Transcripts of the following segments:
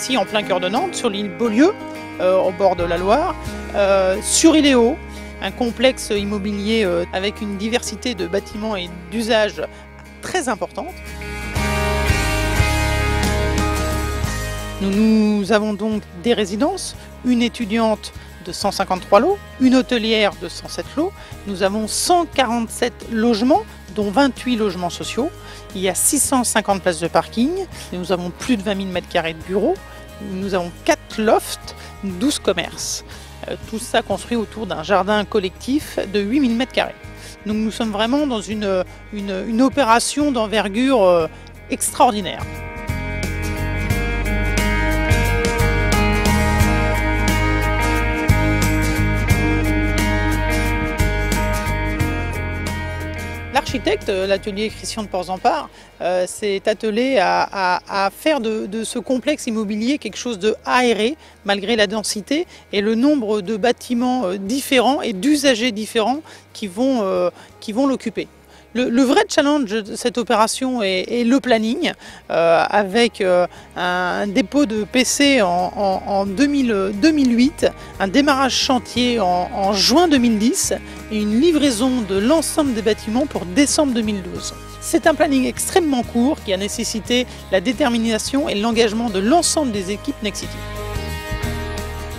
ici en plein cœur de Nantes, sur l'île Beaulieu, au bord de la Loire, sur Iléo, un complexe immobilier avec une diversité de bâtiments et d'usages très importante. Nous avons donc des résidences, une étudiante de 153 lots, une hôtelière de 107 lots. Nous avons 147 logements, dont 28 logements sociaux. Il y a 650 places de parking. Nous avons plus de 20 000 m² de bureaux. Nous avons 4 lofts, 12 commerces. Tout ça construit autour d'un jardin collectif de 8 000 m². Donc nous sommes vraiment dans une opération d'envergure extraordinaire. L'architecte, l'atelier Christian de Porzampar, s'est attelé à faire de ce complexe immobilier quelque chose de aéré, malgré la densité et le nombre de bâtiments différents et d'usagers différents qui vont l'occuper. Le vrai challenge de cette opération est le planning, avec un dépôt de PC en 2008, un démarrage chantier en juin 2010 et une livraison de l'ensemble des bâtiments pour décembre 2012. C'est un planning extrêmement court qui a nécessité la détermination et l'engagement de l'ensemble des équipes Nexity.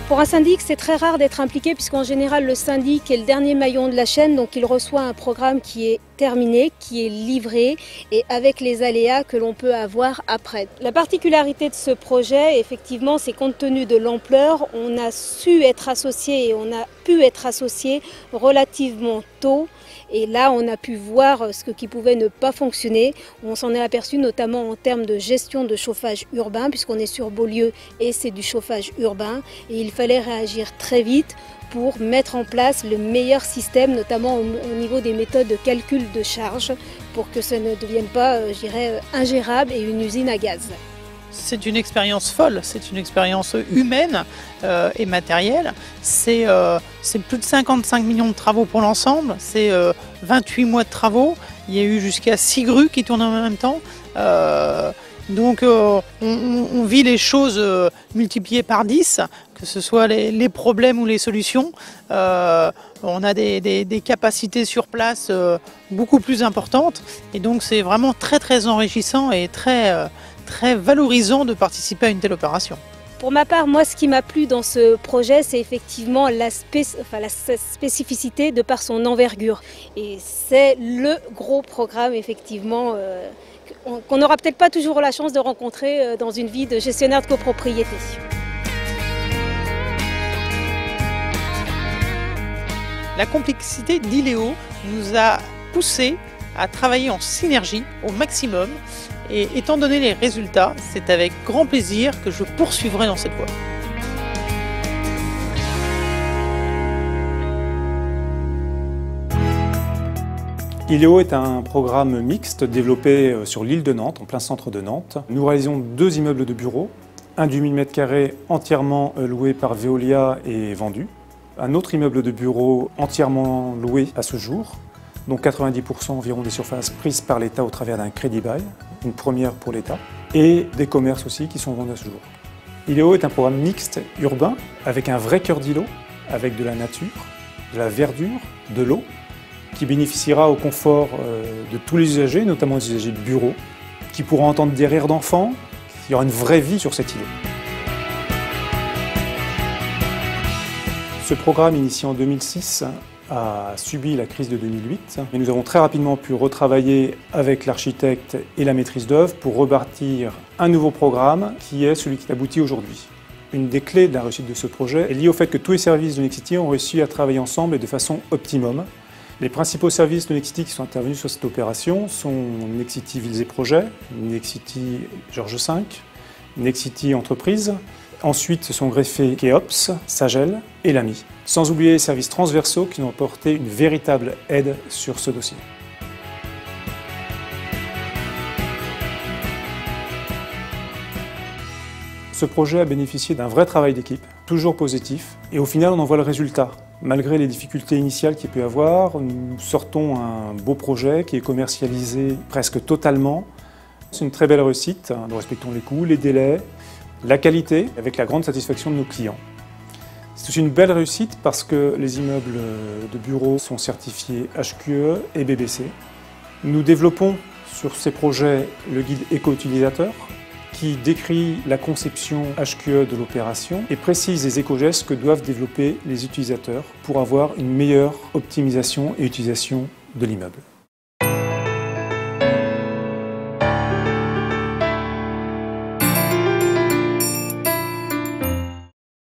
Pour un syndic, c'est très rare d'être impliqué puisqu'en général, le syndic est le dernier maillon de la chaîne, donc il reçoit un programme qui est terminé, qui est livré et avec les aléas que l'on peut avoir après. La particularité de ce projet, effectivement, c'est compte tenu de l'ampleur, on a su être associé et on a pu être associé relativement tôt. Et là, on a pu voir ce qui pouvait ne pas fonctionner. On s'en est aperçu notamment en termes de gestion de chauffage urbain, puisqu'on est sur Beaulieu et c'est du chauffage urbain. Et il fallait réagir très vite pour mettre en place le meilleur système, notamment au niveau des méthodes de calcul de charge, pour que ça ne devienne pas, je dirais, ingérable et une usine à gaz. C'est une expérience folle, c'est une expérience humaine et matérielle. C'est plus de 55 millions de travaux pour l'ensemble, c'est 28 mois de travaux. Il y a eu jusqu'à 6 grues qui tournent en même temps. Donc on vit les choses multipliées par 10, que ce soit les problèmes ou les solutions. On a des capacités sur place beaucoup plus importantes. Et donc c'est vraiment très enrichissant et très valorisant de participer à une telle opération. Pour ma part, moi, ce qui m'a plu dans ce projet, c'est effectivement la spécificité de par son envergure. Et c'est le gros programme, effectivement, qu'on n'aura peut-être pas toujours la chance de rencontrer dans une vie de gestionnaire de copropriété. La complexité d'Iléo nous a poussé à travailler en synergie au maximum. Et étant donné les résultats, c'est avec grand plaisir que je poursuivrai dans cette voie. Iléo est un programme mixte développé sur l'île de Nantes, en plein centre de Nantes. Nous réalisons 2 immeubles de bureaux, un du 1000 m² entièrement loué par Veolia et vendu, un autre immeuble de bureaux entièrement loué à ce jour, donc 90% environ des surfaces prises par l'État au travers d'un crédit bail, une première pour l'État, et des commerces aussi qui sont vendus à ce jour. Iléo est un programme mixte urbain avec un vrai cœur d'îlot, avec de la nature, de la verdure, de l'eau, qui bénéficiera au confort de tous les usagers, notamment les usagers de bureaux, qui pourront entendre des rires d'enfants. Il y aura une vraie vie sur cet îlot. Ce programme, initié en 2006, a subi la crise de 2008, mais nous avons très rapidement pu retravailler avec l'architecte et la maîtrise d'œuvre pour rebâtir un nouveau programme qui est celui qui aboutit aujourd'hui. Une des clés de la réussite de ce projet est liée au fait que tous les services de Nexity ont réussi à travailler ensemble et de façon optimum. Les principaux services de Nexity qui sont intervenus sur cette opération sont Nexity Villes et Projets, Nexity Georges V, Nexity Entreprises. Ensuite, se sont greffés Keops, Sagel et l'AMI. Sans oublier les services transversaux qui ont apporté une véritable aide sur ce dossier. Ce projet a bénéficié d'un vrai travail d'équipe, toujours positif, et au final on en voit le résultat. Malgré les difficultés initiales qu'il y a pu avoir, nous sortons un beau projet qui est commercialisé presque totalement. C'est une très belle réussite, nous respectons les coûts, les délais, la qualité avec la grande satisfaction de nos clients. C'est aussi une belle réussite parce que les immeubles de bureaux sont certifiés HQE et BBC. Nous développons sur ces projets le guide éco-utilisateur qui décrit la conception HQE de l'opération et précise les éco-gestes que doivent développer les utilisateurs pour avoir une meilleure optimisation et utilisation de l'immeuble.